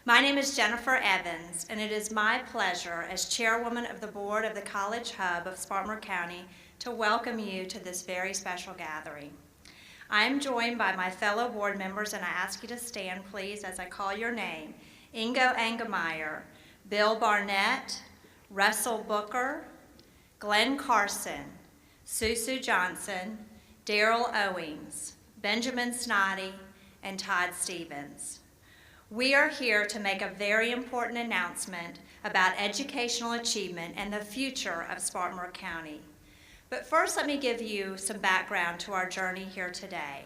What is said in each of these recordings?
My name is Jennifer Evans, and it is my pleasure as chairwoman of the board of the College Hub of Spartanburg County to welcome you to this very special gathering. I am joined by my fellow board members, and I ask you to stand, please, as I call your name. Ingo Angemeyer, Bill Barnett, Russell Booker, Glenn Carson, Susu Johnson, Daryl Owings, Benjamin Snoddy, and Todd Stevens. We are here to make a very important announcement about educational achievement and the future of Spartanburg County. But first, let me give you some background to our journey here today.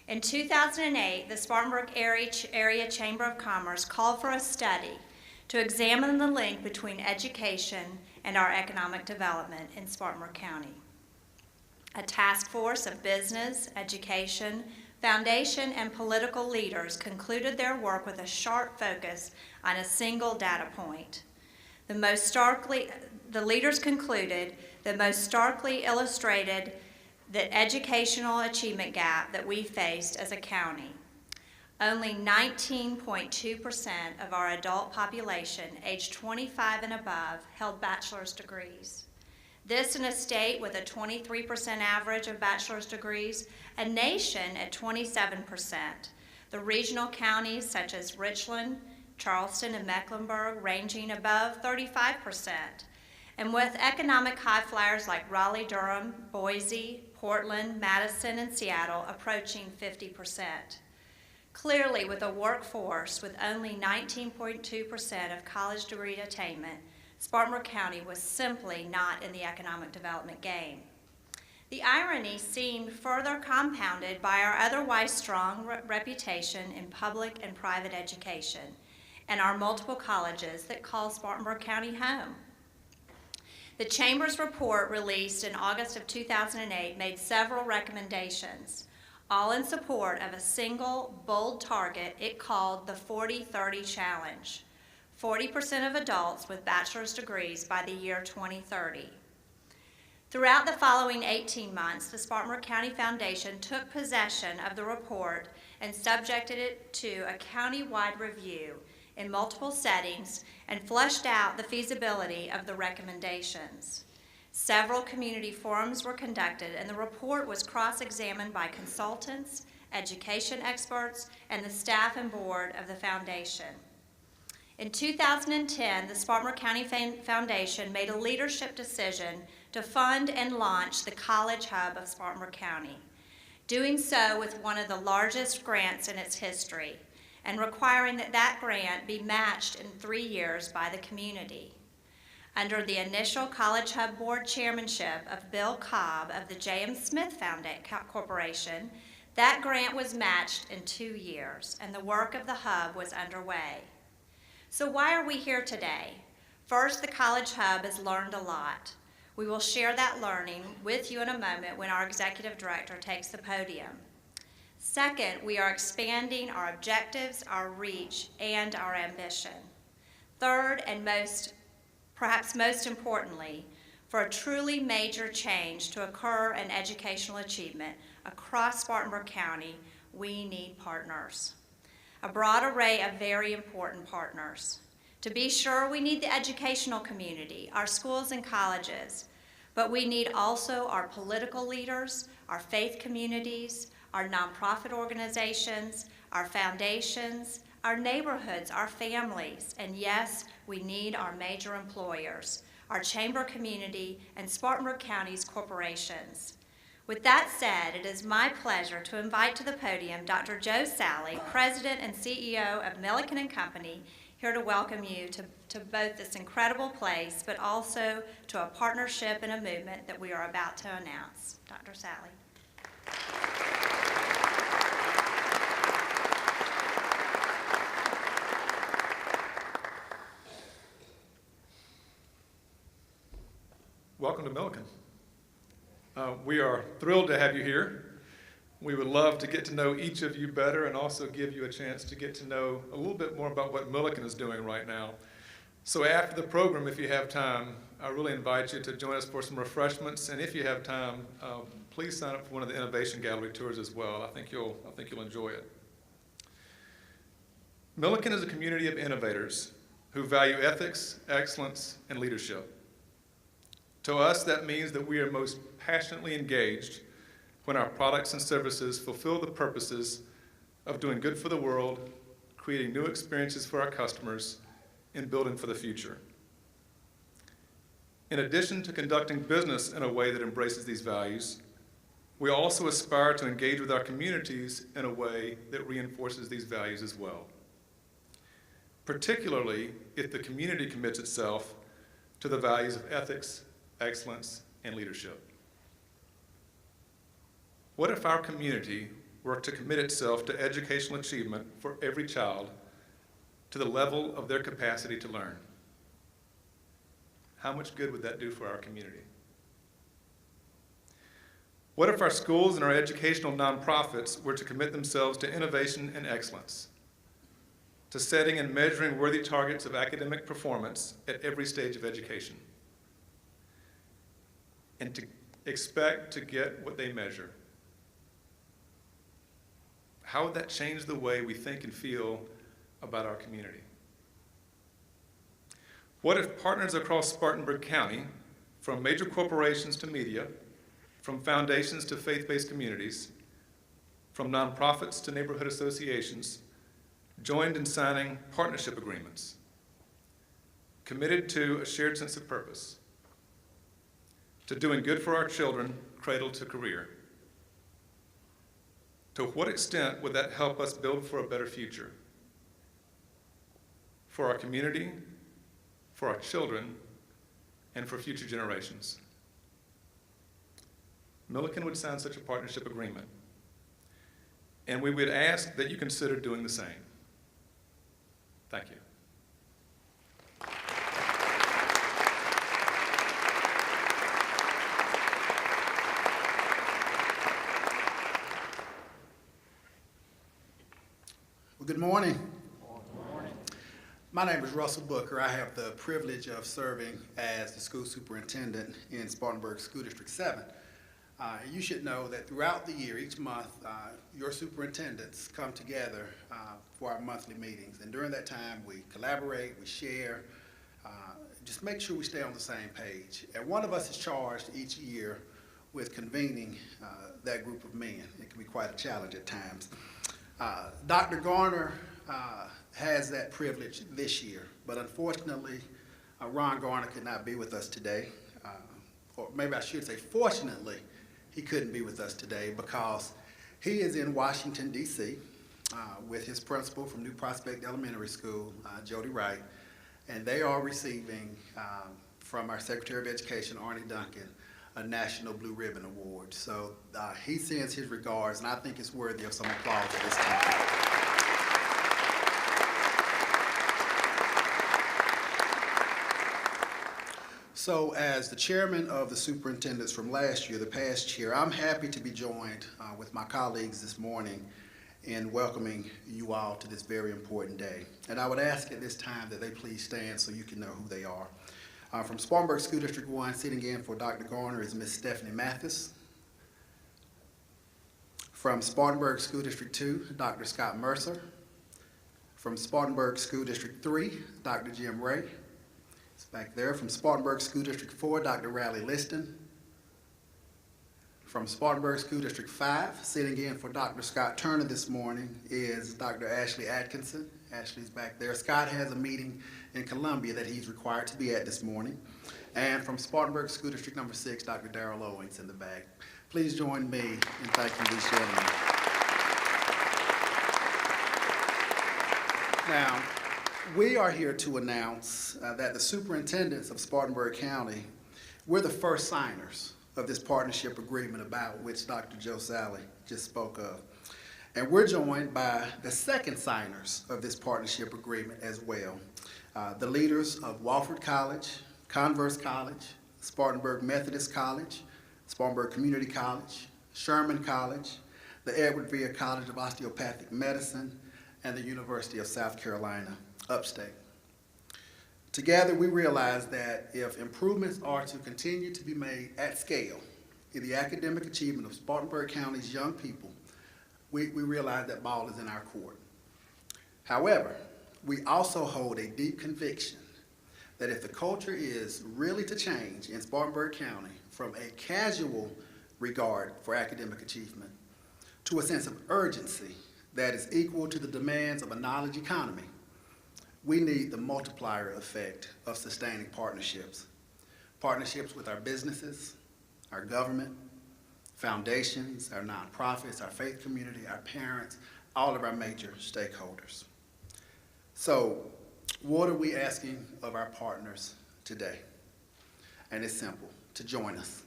In 2008, the Spartanburg Area Chamber of Commerce called for a study to examine the link between education and our economic development in Spartanburg County. A task force of business, education, foundation, and political leaders concluded their work with a sharp focus on a single data point. The leaders concluded the most starkly illustrated the educational achievement gap that we faced as a county. Only 19.2% of our adult population aged 25 and above held bachelor's degrees. This in a state with a 23% average of bachelor's degrees, a nation at 27%. The regional counties such as Richland, Charleston, and Mecklenburg ranging above 35%. And with economic high flyers like Raleigh, Durham, Boise, Portland, Madison, and Seattle approaching 50%. Clearly, with a workforce with only 19.2% of college degree attainment, Spartanburg County was simply not in the economic development game. The irony seemed further compounded by our otherwise strong reputation in public and private education and our multiple colleges that call Spartanburg County home. The Chamber's report released in August of 2008 made several recommendations, all in support of a single, bold target it called the 40-30 Challenge. 40% of adults with bachelor's degrees by the year 2030. Throughout the following 18 months, the Spartanburg County Foundation took possession of the report and subjected it to a county-wide review in multiple settings and fleshed out the feasibility of the recommendations. Several community forums were conducted, and the report was cross-examined by consultants, education experts, and the staff and board of the foundation. In 2010, the Spartanburg County Foundation made a leadership decision to fund and launch the College Hub of Spartanburg County, doing so with one of the largest grants in its history, and requiring that that grant be matched in 3 years by the community. Under the initial College Hub Board chairmanship of Bill Cobb of the J.M. Smith Corporation, that grant was matched in 2 years, and the work of the Hub was underway. So why are we here today? First, the College Hub has learned a lot. We will share that learning with you in a moment when our executive director takes the podium. Second, we are expanding our objectives, our reach, and our ambition. Third, and perhaps most importantly, for a truly major change to occur in educational achievement across Spartanburg County, we need partners. A broad array of very important partners. To be sure, we need the educational community, our schools and colleges, but we need also our political leaders, our faith communities, our nonprofit organizations, our foundations, our neighborhoods, our families, and yes, we need our major employers, our chamber community, and Spartanburg County's corporations. With that said, it is my pleasure to invite to the podium Dr. Joe Sally, President and CEO of Milliken & Company, here to welcome you to both this incredible place, but also to a partnership and a movement that we are about to announce. Dr. Sally. Welcome to Milliken. We are thrilled to have you here. We would love to get to know each of you better and also give you a chance to get to know a little bit more about what Milliken is doing right now. So after the program, if you have time, I really invite you to join us for some refreshments. And if you have time, please sign up for one of the Innovation Gallery tours as well. I think you'll enjoy it. Milliken is a community of innovators who value ethics, excellence, and leadership. To us, that means that we are most passionately engaged when our products and services fulfill the purposes of doing good for the world, creating new experiences for our customers, and building for the future. In addition to conducting business in a way that embraces these values, we also aspire to engage with our communities in a way that reinforces these values as well, particularly if the community commits itself to the values of ethics, excellence, and leadership. What if our community were to commit itself to educational achievement for every child to the level of their capacity to learn? How much good would that do for our community? What if our schools and our educational nonprofits were to commit themselves to innovation and excellence, to setting and measuring worthy targets of academic performance at every stage of education, and to expect to get what they measure? How would that change the way we think and feel about our community? What if partners across Spartanburg County, from major corporations to media, from foundations to faith-based communities, from nonprofits to neighborhood associations, joined in signing partnership agreements, committed to a shared sense of purpose, to doing good for our children, cradle to career? To what extent would that help us build for a better future? For our community, for our children, and for future generations. Milliken would sign such a partnership agreement, and we would ask that you consider doing the same. Thank you. Well, good morning. My name is Russell Booker. I have the privilege of serving as the school superintendent in Spartanburg School District 7. You should know that throughout the year, each month, your superintendents come together for our monthly meetings. And during that time, we collaborate, we share, just make sure we stay on the same page. And one of us is charged each year with convening that group of men. It can be quite a challenge at times. Dr. Garner has that privilege this year, but unfortunately, Ron Garner could not be with us today. Or maybe I should say, fortunately, he couldn't be with us today because he is in Washington, D.C. With his principal from New Prospect Elementary School, Jody Wright, and they are receiving from our Secretary of Education, Arnie Duncan, a National Blue Ribbon Award. So he sends his regards, and I think it's worthy of some applause at this time. So as the chairman of the superintendents from last year, the past year, I'm happy to be joined with my colleagues this morning in welcoming you all to this very important day. And I would ask at this time that they please stand so you can know who they are. From Spartanburg School District 1, sitting in for Dr. Garner is Ms. Stephanie Mathis. From Spartanburg School District 2, Dr. Scott Mercer. From Spartanburg School District 3, Dr. Jim Ray. It's back there. From Spartanburg School District 4, Dr. Riley Liston. From Spartanburg School District 5, sitting in for Dr. Scott Turner this morning is Dr. Ashley Atkinson. Ashley's back there. Scott has a meeting in Columbia that he's required to be at this morning. And from Spartanburg School District number 6, Dr. Darrell Owings in the back. Please join me in thanking these gentlemen. Now, we are here to announce that the superintendents of Spartanburg County, we're the first signers of this partnership agreement about which Dr. Joe Sally just spoke of. And we're joined by the second signers of this partnership agreement as well. The leaders of Wofford College, Converse College, Spartanburg Methodist College, Spartanburg Community College, Sherman College, the Edward Via College of Osteopathic Medicine, and the University of South Carolina, upstate. Together, we realize that if improvements are to continue to be made at scale in the academic achievement of Spartanburg County's young people, we realize that ball is in our court. However, we also hold a deep conviction that if the culture is really to change in Spartanburg County from a casual regard for academic achievement to a sense of urgency that is equal to the demands of a knowledge economy, we need the multiplier effect of sustaining partnerships. Partnerships with our businesses, our government, foundations, our nonprofits, our faith community, our parents, all of our major stakeholders. So, what are we asking of our partners today? And it's simple, to join us,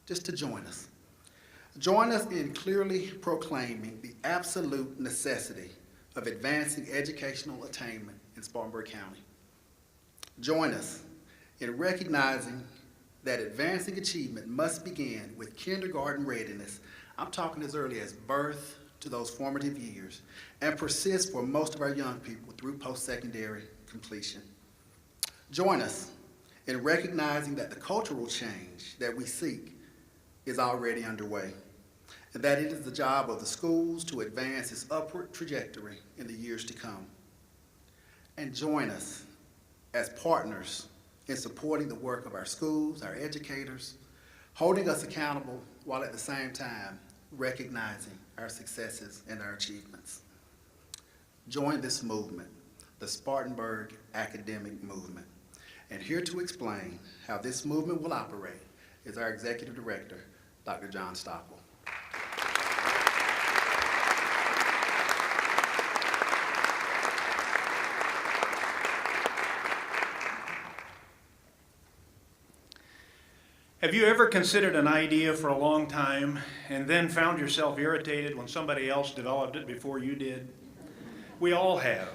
just to join us. Join us in clearly proclaiming the absolute necessity of advancing educational attainment in Spartanburg County. Join us in recognizing that advancing achievement must begin with kindergarten readiness. I'm talking as early as birth to those formative years, and persist for most of our young people through post-secondary completion. Join us in recognizing that the cultural change that we seek is already underway, and that it is the job of the schools to advance its upward trajectory in the years to come. And join us as partners in supporting the work of our schools, our educators, holding us accountable while at the same time recognizing our successes and our achievements. Join this movement, the Spartanburg Academic Movement. And here to explain how this movement will operate is our Executive Director, Dr. John Stockwell. Have you ever considered an idea for a long time and then found yourself irritated when somebody else developed it before you did? We all have.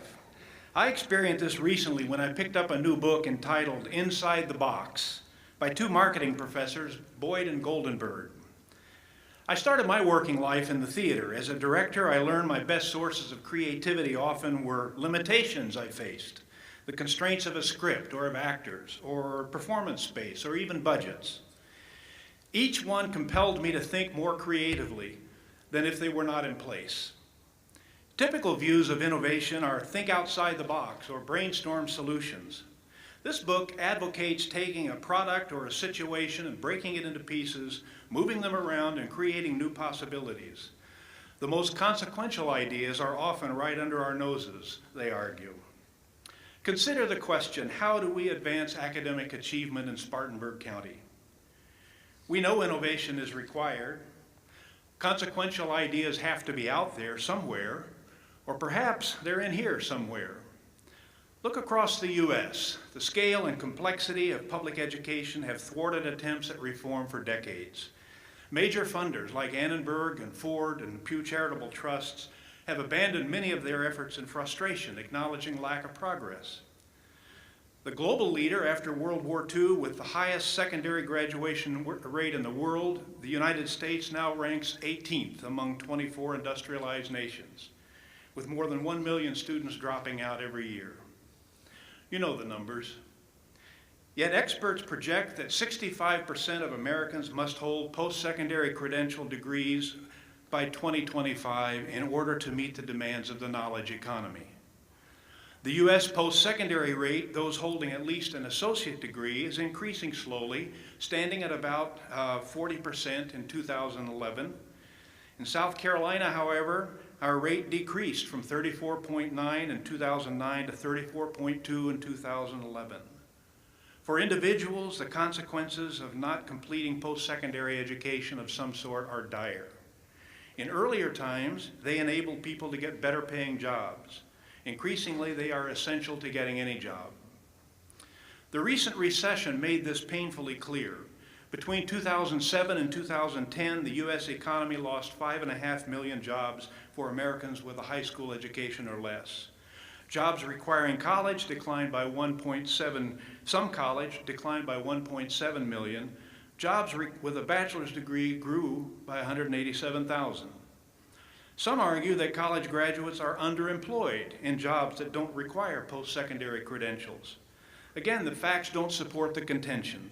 I experienced this recently when I picked up a new book entitled Inside the Box by two marketing professors, Boyd and Goldenberg. I started my working life in the theater. As a director, I learned my best sources of creativity often were limitations I faced, the constraints of a script or of actors, or performance space, or even budgets. Each one compelled me to think more creatively than if they were not in place. Typical views of innovation are think outside the box or brainstorm solutions. This book advocates taking a product or a situation and breaking it into pieces, moving them around and creating new possibilities. The most consequential ideas are often right under our noses, they argue. Consider the question, how do we advance academic achievement in Spartanburg County? We know innovation is required. Consequential ideas have to be out there somewhere, or perhaps they're in here somewhere. Look across the U.S. The scale and complexity of public education have thwarted attempts at reform for decades. Major funders like Annenberg and Ford and Pew Charitable Trusts have abandoned many of their efforts in frustration, acknowledging lack of progress. The global leader after World War II with the highest secondary graduation rate in the world, the United States now ranks 18th among 24 industrialized nations, with more than 1 million students dropping out every year. You know the numbers. Yet experts project that 65% of Americans must hold post-secondary credential degrees by 2025 in order to meet the demands of the knowledge economy. The U.S. post-secondary rate, those holding at least an associate degree, is increasing slowly, standing at about 40% in 2011. In South Carolina, however, our rate decreased from 34.9 in 2009 to 34.2 in 2011. For individuals, the consequences of not completing post-secondary education of some sort are dire. In earlier times, they enabled people to get better paying jobs. Increasingly, they are essential to getting any job. The recent recession made this painfully clear. Between 2007 and 2010, the U.S. economy lost 5.5 million jobs for Americans with a high school education or less. Jobs requiring college declined by 1.7, some college declined by 1.7 million. Jobs with a bachelor's degree grew by 187,000. Some argue that college graduates are underemployed in jobs that don't require post-secondary credentials. Again, the facts don't support the contention.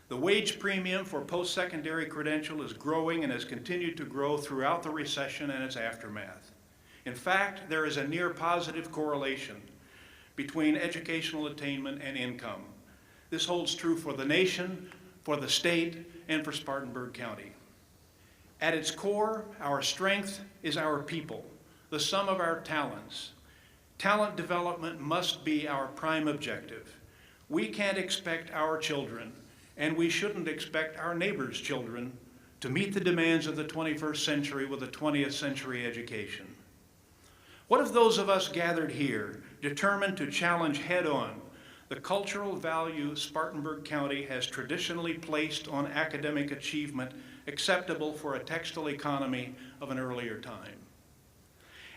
The wage premium for post-secondary credential is growing and has continued to grow throughout the recession and its aftermath. In fact, there is a near positive correlation between educational attainment and income. This holds true for the nation, for the state, and for Spartanburg County. At its core, our strength is our people, the sum of our talents. Talent development must be our prime objective. We can't expect our children, and we shouldn't expect our neighbors' children, to meet the demands of the 21st century with a 20th century education. What if those of us gathered here, determined to challenge head-on the cultural value Spartanburg County has traditionally placed on academic achievement acceptable for a textile economy of an earlier time?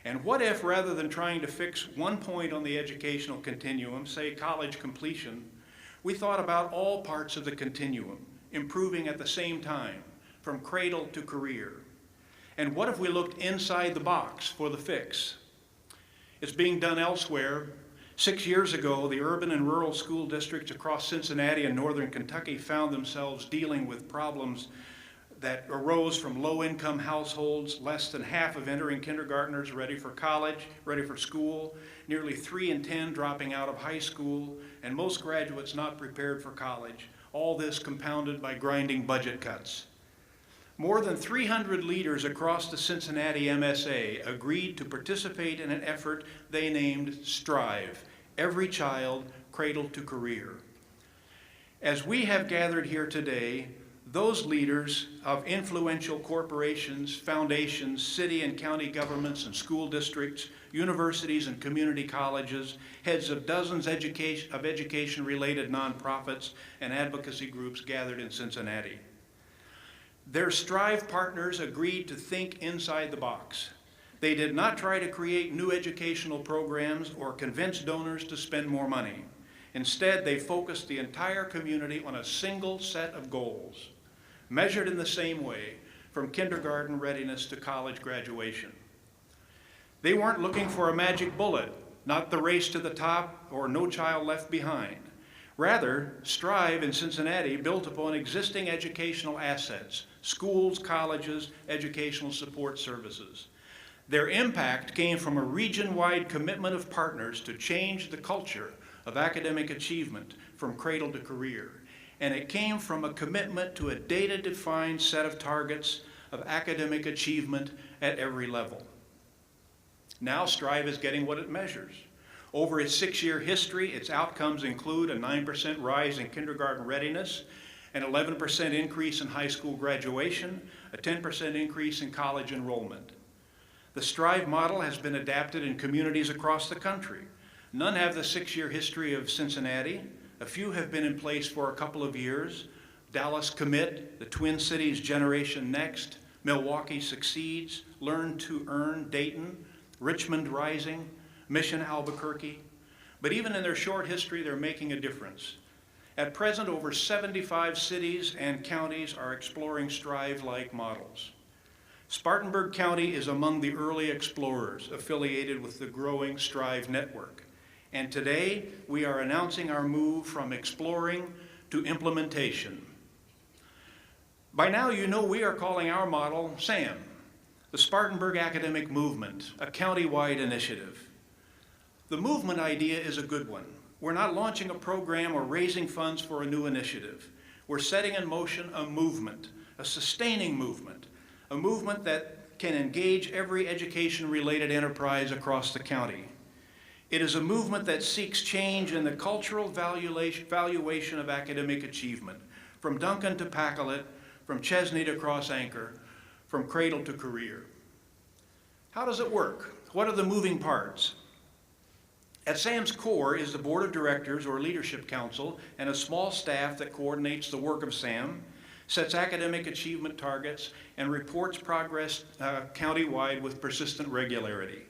And what if, rather than trying to fix one point on the educational continuum, say college completion, we thought about all parts of the continuum, improving at the same time, from cradle to career? And what if we looked inside the box for the fix? It's being done elsewhere. 6 years ago, the urban and rural school districts across Cincinnati and northern Kentucky found themselves dealing with problems that arose from low-income households, less than half of entering kindergartners ready for college, ready for school, nearly 3 in 10 dropping out of high school, and most graduates not prepared for college, all this compounded by grinding budget cuts. More than 300 leaders across the Cincinnati MSA agreed to participate in an effort they named Strive, Every Child, Cradle to Career. As we have gathered here today, those leaders of influential corporations, foundations, city and county governments and school districts, universities and community colleges, heads of dozens of education-related nonprofits and advocacy groups gathered in Cincinnati. Their Strive partners agreed to think inside the box. They did not try to create new educational programs or convince donors to spend more money. Instead, they focused the entire community on a single set of goals, measured in the same way, from kindergarten readiness to college graduation. They weren't looking for a magic bullet, not the race to the top or no child left behind. Rather, Strive in Cincinnati built upon existing educational assets, schools, colleges, educational support services. Their impact came from a region-wide commitment of partners to change the culture of academic achievement from cradle to career. And it came from a commitment to a data-defined set of targets of academic achievement at every level. Now Strive is getting what it measures. Over its 6-year history, its outcomes include a 9% rise in kindergarten readiness, an 11% increase in high school graduation, a 10% increase in college enrollment. The Strive model has been adapted in communities across the country. None have the 6-year history of Cincinnati. A few have been in place for a couple of years. Dallas Commit, the Twin Cities Generation Next, Milwaukee Succeeds, Learn to Earn Dayton, Richmond Rising, Mission Albuquerque. But even in their short history, they're making a difference. At present, over 75 cities and counties are exploring Strive-like models. Spartanburg County is among the early explorers affiliated with the growing Strive network. And today, we are announcing our move from exploring to implementation. By now, you know we are calling our model SAM, the Spartanburg Academic Movement, a county-wide initiative. The movement idea is a good one. We're not launching a program or raising funds for a new initiative. We're setting in motion a movement, a sustaining movement, a movement that can engage every education-related enterprise across the county. It is a movement that seeks change in the cultural valuation of academic achievement, from Duncan to Pacolet, from Chesney to Cross Anchor, from cradle to career. How does it work? What are the moving parts? At SAM's core is the Board of Directors or Leadership Council and a small staff that coordinates the work of SAM, sets academic achievement targets, and reports progress countywide with persistent regularity.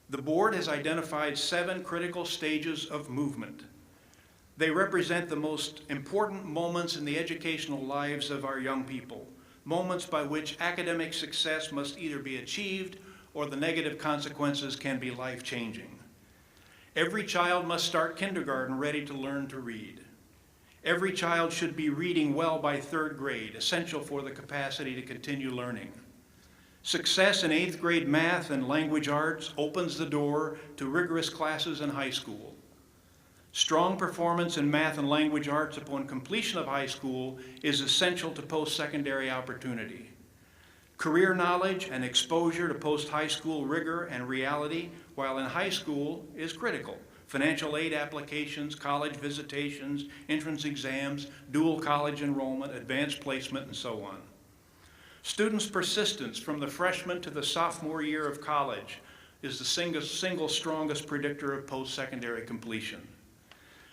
The board has identified 7 critical stages of movement. They represent the most important moments in the educational lives of our young people, moments by which academic success must either be achieved or the negative consequences can be life-changing. Every child must start kindergarten ready to learn to read. Every child should be reading well by 3rd grade, essential for the capacity to continue learning. Success in 8th grade math and language arts opens the door to rigorous classes in high school. Strong performance in math and language arts upon completion of high school is essential to post-secondary opportunity. Career knowledge and exposure to post-high school rigor and reality while in high school is critical. Financial aid applications, college visitations, entrance exams, dual college enrollment, advanced placement, and so on. Students' persistence from the freshman to the sophomore year of college is the single strongest predictor of post-secondary completion.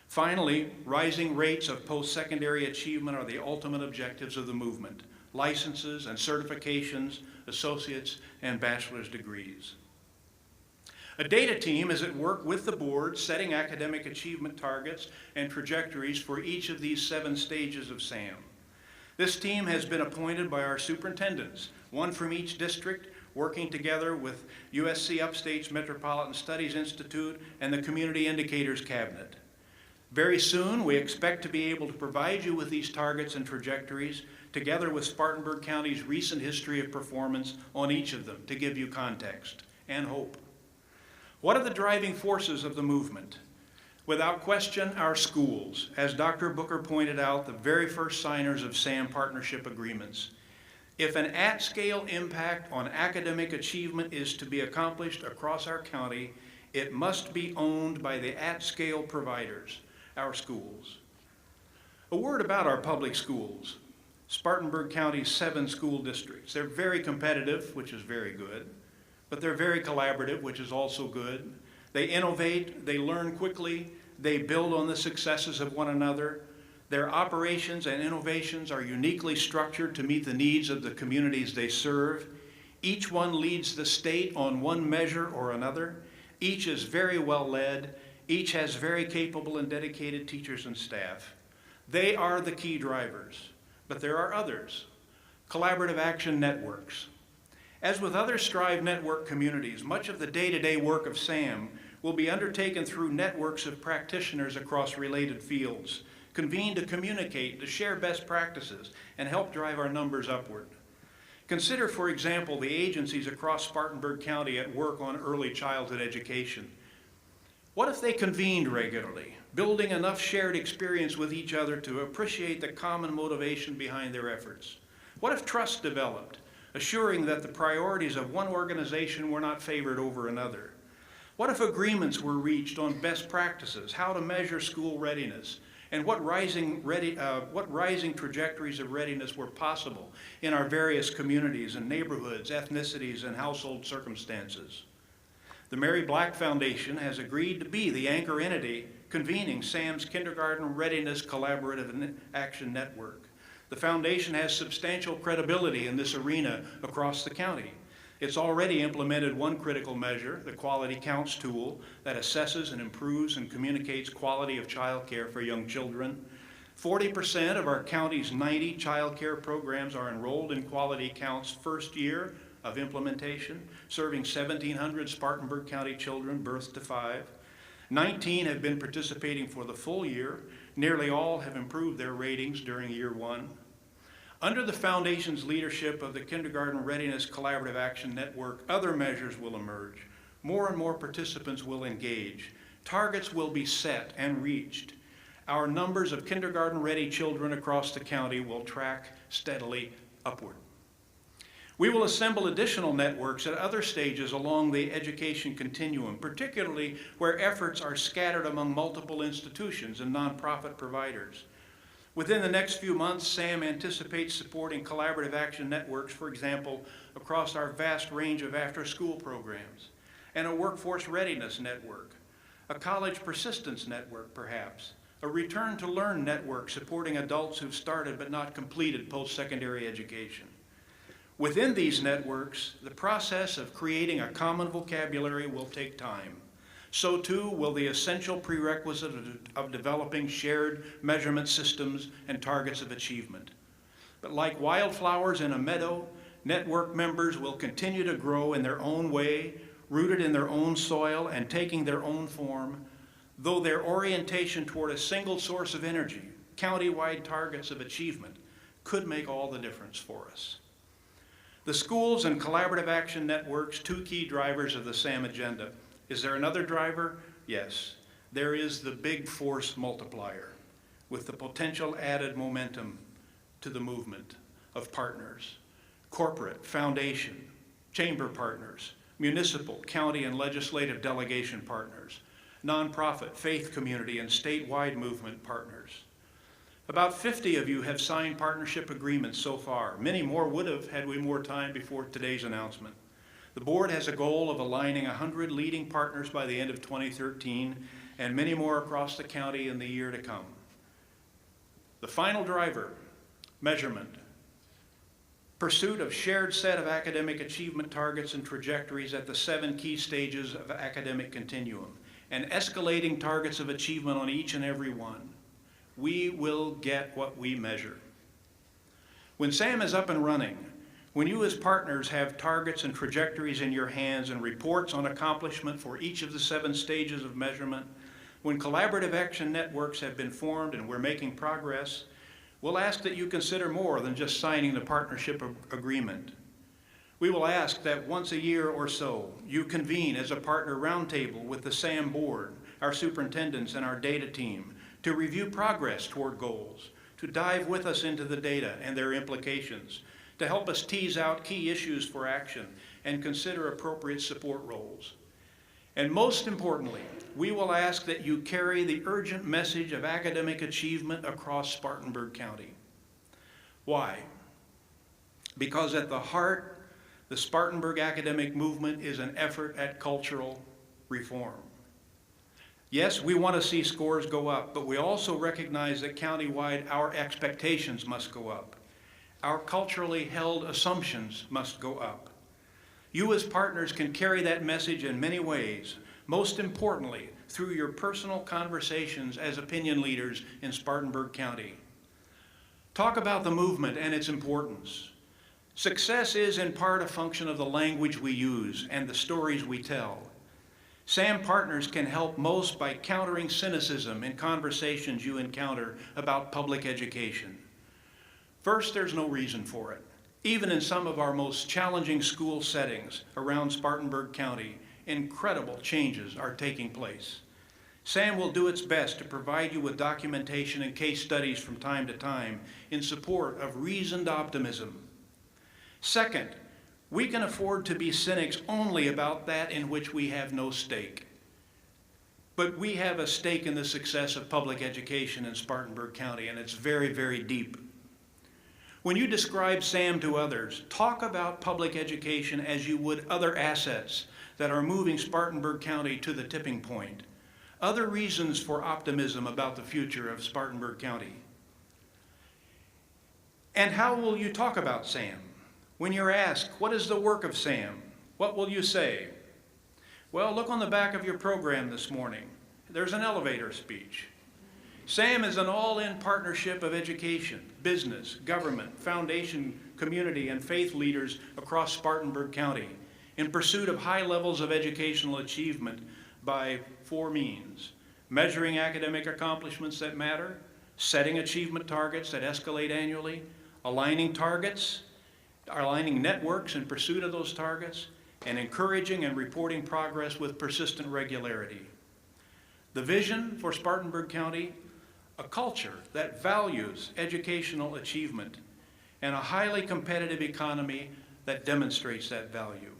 Finally, rising rates of post-secondary achievement are the ultimate objectives of the movement. Licenses and certifications, associates, and bachelor's degrees. A data team is at work with the board setting academic achievement targets and trajectories for each of these 7 stages of SAM. This team has been appointed by our superintendents, one from each district, working together with USC Upstate's Metropolitan Studies Institute and the Community Indicators Cabinet. Very soon, we expect to be able to provide you with these targets and trajectories together with Spartanburg County's recent history of performance on each of them to give you context and hope. What are the driving forces of the movement? Without question, our schools. As Dr. Booker pointed out, the very first signers of SAM partnership agreements. If an at-scale impact on academic achievement is to be accomplished across our county, it must be owned by the at-scale providers, our schools. A word about our public schools. Spartanburg County's 7 school districts. They're very competitive, which is very good, but they're very collaborative, which is also good. They innovate, they learn quickly, they build on the successes of one another. Their operations and innovations are uniquely structured to meet the needs of the communities they serve. Each one leads the state on one measure or another. Each is very well led. Each has very capable and dedicated teachers and staff. They are the key drivers, but there are others. Collaborative action networks. As with other Strive Network communities, much of the day-to-day work of SAM will be undertaken through networks of practitioners across related fields, convened to communicate, to share best practices, and help drive our numbers upward. Consider, for example, the agencies across Spartanburg County at work on early childhood education. What if they convened regularly, building enough shared experience with each other to appreciate the common motivation behind their efforts? What if trust developed, assuring that the priorities of one organization were not favored over another? What if agreements were reached on best practices, how to measure school readiness, and what rising trajectories of readiness were possible in our various communities and neighborhoods, ethnicities, and household circumstances? The Mary Black Foundation has agreed to be the anchor entity convening SAM's Kindergarten Readiness Collaborative Action Network. The foundation has substantial credibility in this arena across the county. It's already implemented one critical measure, the Quality Counts tool, that assesses and improves and communicates quality of child care for young children. 40% of our county's 90 child care programs are enrolled in Quality Counts' first year of implementation, serving 1,700 Spartanburg County children birth to 5. 19 have been participating for the full year. Nearly all have improved their ratings during year 1. Under the Foundation's leadership of the Kindergarten Readiness Collaborative Action Network, other measures will emerge. More and more participants will engage. Targets will be set and reached. Our numbers of kindergarten-ready children across the county will track steadily upward. We will assemble additional networks at other stages along the education continuum, particularly where efforts are scattered among multiple institutions and nonprofit providers. Within the next few months, SAM anticipates supporting collaborative action networks, for example, across our vast range of after-school programs, and a workforce readiness network, a college persistence network perhaps, a return-to-learn network supporting adults who've started but not completed post-secondary education. Within these networks, the process of creating a common vocabulary will take time. So too will the essential prerequisite of developing shared measurement systems and targets of achievement. But like wildflowers in a meadow, network members will continue to grow in their own way, rooted in their own soil and taking their own form, though their orientation toward a single source of energy, county-wide targets of achievement, could make all the difference for us. The schools and collaborative action networks, two key drivers of the SAM agenda. Is there another driver? Yes. There is the big force multiplier with the potential added momentum to the movement of partners, corporate, foundation, chamber partners, municipal, county, and legislative delegation partners, nonprofit, faith community, and statewide movement partners. About 50 of you have signed partnership agreements so far. Many more would have had we more time before today's announcement. The board has a goal of aligning 100 leading partners by the end of 2013 and many more across the county in the year to come. The final driver, measurement. Pursuit of shared set of academic achievement targets and trajectories at the 7 key stages of academic continuum and escalating targets of achievement on each and every one. We will get what we measure. When SAM is up and running, when you as partners have targets and trajectories in your hands and reports on accomplishment for each of the 7 stages of measurement, when collaborative action networks have been formed and we're making progress, we'll ask that you consider more than just signing the partnership agreement. We will ask that once a year or so, you convene as a partner roundtable with the SAM board, our superintendents, and our data team to review progress toward goals, to dive with us into the data and their implications, to help us tease out key issues for action and consider appropriate support roles. And most importantly, we will ask that you carry the urgent message of academic achievement across Spartanburg County. Why? Because at the heart, the Spartanburg academic movement is an effort at cultural reform. Yes, we want to see scores go up, but we also recognize that countywide our expectations must go up. Our culturally held assumptions must go up. You as partners can carry that message in many ways, most importantly, through your personal conversations as opinion leaders in Spartanburg County. Talk about the movement and its importance. Success is in part a function of the language we use and the stories we tell. SAM partners can help most by countering cynicism in conversations you encounter about public education. First, there's no reason for it. Even in some of our most challenging school settings around Spartanburg County, incredible changes are taking place. SAM will do its best to provide you with documentation and case studies from time to time in support of reasoned optimism. Second, we can afford to be cynics only about that in which we have no stake. But we have a stake in the success of public education in Spartanburg County, and it's very, very deep. When you describe SAM to others, talk about public education as you would other assets that are moving Spartanburg County to the tipping point. Other reasons for optimism about the future of Spartanburg County. And how will you talk about SAM? When you're asked, what is the work of SAM? What will you say? Well, look on the back of your program this morning. There's an elevator speech. SAM is an all-in partnership of education, business, government, foundation, community, and faith leaders across Spartanburg County in pursuit of high levels of educational achievement by 4 means: measuring academic accomplishments that matter, setting achievement targets that escalate annually, aligning targets, aligning networks in pursuit of those targets, and encouraging and reporting progress with persistent regularity. The vision for Spartanburg County: a culture that values educational achievement and a highly competitive economy that demonstrates that value.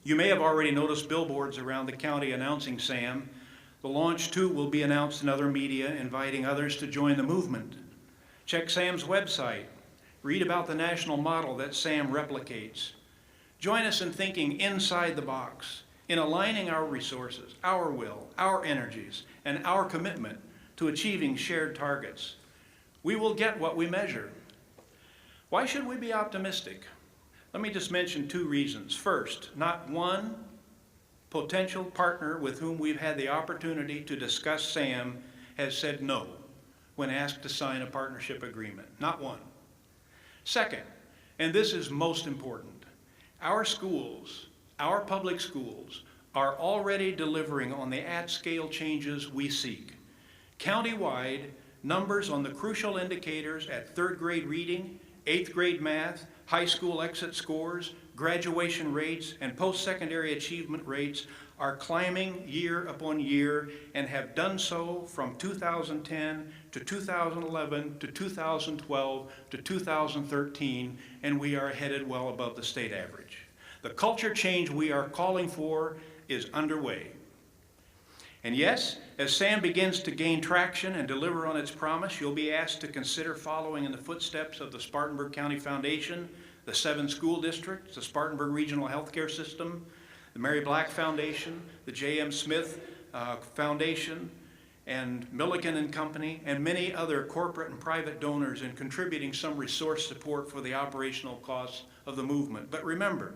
You may have already noticed billboards around the county announcing SAM. The launch too will be announced in other media, inviting others to join the movement. Check SAM's website. Read about the national model that SAM replicates. Join us in thinking inside the box, in aligning our resources, our will, our energies, and our commitment to achieving shared targets. We will get what we measure. Why should we be optimistic? Let me just mention 2 reasons. First, not one potential partner with whom we've had the opportunity to discuss SAM has said no when asked to sign a partnership agreement. Not one. Second, and this is most important, our schools, our public schools, are already delivering on the at-scale changes we seek. Countywide, numbers on the crucial indicators at 3rd grade reading, 8th grade math, high school exit scores, graduation rates, and post-secondary achievement rates are climbing year upon year and have done so from 2010 to 2011 to 2012 to 2013, and we are headed well above the state average. The culture change we are calling for is underway. And yes, as SAM begins to gain traction and deliver on its promise, you'll be asked to consider following in the footsteps of the Spartanburg County Foundation, the 7 school districts, the Spartanburg Regional Healthcare System, the Mary Black Foundation, the J.M. Smith Foundation, and Milliken and Company, and many other corporate and private donors in contributing some resource support for the operational costs of the movement. But remember,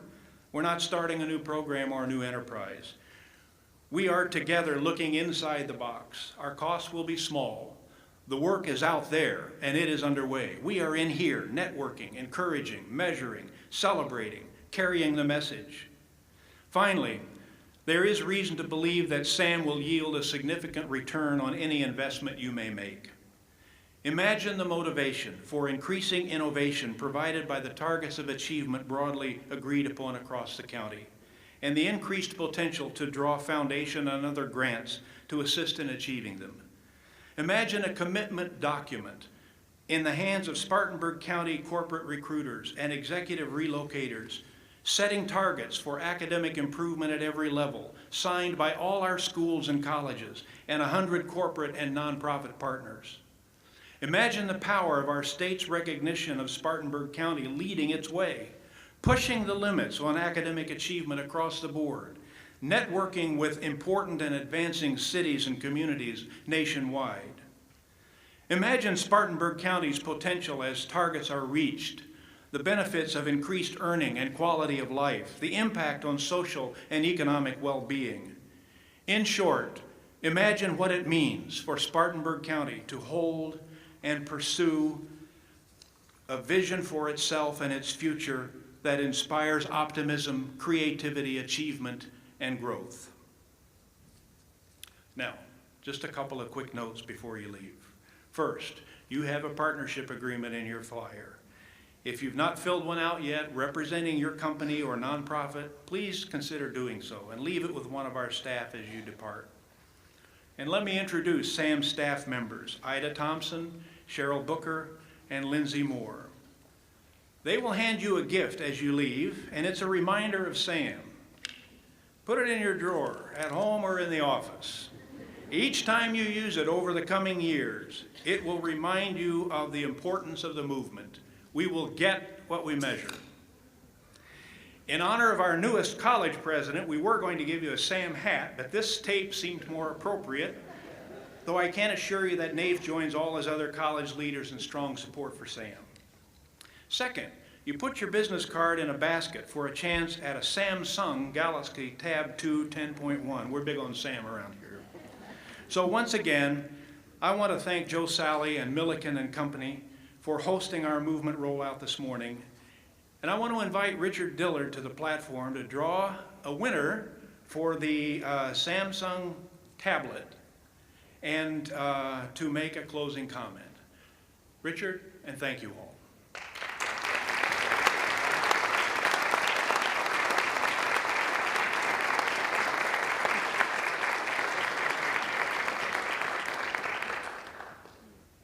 we're not starting a new program or a new enterprise. We are together looking inside the box. Our costs will be small. The work is out there, and it is underway. We are in here, networking, encouraging, measuring, celebrating, carrying the message. Finally, there is reason to believe that SAM will yield a significant return on any investment you may make. Imagine the motivation for increasing innovation provided by the targets of achievement broadly agreed upon across the county, and the increased potential to draw foundation and other grants to assist in achieving them. Imagine a commitment document in the hands of Spartanburg County corporate recruiters and executive relocators, setting targets for academic improvement at every level, signed by all our schools and colleges and 100 corporate and nonprofit partners. Imagine the power of our state's recognition of Spartanburg County leading its way, pushing the limits on academic achievement across the board, networking with important and advancing cities and communities nationwide. Imagine Spartanburg County's potential as targets are reached, the benefits of increased earning and quality of life, the impact on social and economic well-being. In short, imagine what it means for Spartanburg County to hold and pursue a vision for itself and its future that inspires optimism, creativity, achievement, and growth. Now, just a couple of quick notes before you leave. First, you have a partnership agreement in your flyer. If you've not filled one out yet representing your company or nonprofit, please consider doing so and leave it with one of our staff as you depart. And let me introduce SAM's staff members, Ida Thompson, Cheryl Booker, and Lindsay Moore. They will hand you a gift as you leave, and it's a reminder of SAM. Put it in your drawer, at home or in the office. Each time you use it over the coming years, it will remind you of the importance of the movement. We will get what we measure. In honor of our newest college president, we were going to give you a SAM hat, but this tape seemed more appropriate, though I can assure you that NAEF joins all his other college leaders in strong support for SAM. Second, you put your business card in a basket for a chance at a Samsung Galaxy Tab 2 10.1. We're big on SAM around here. So once again, I want to thank Joe Sally and Milliken and Company for hosting our movement rollout this morning. And I want to invite Richard Dillard to the platform to draw a winner for the Samsung tablet and to make a closing comment. Richard, and thank you all.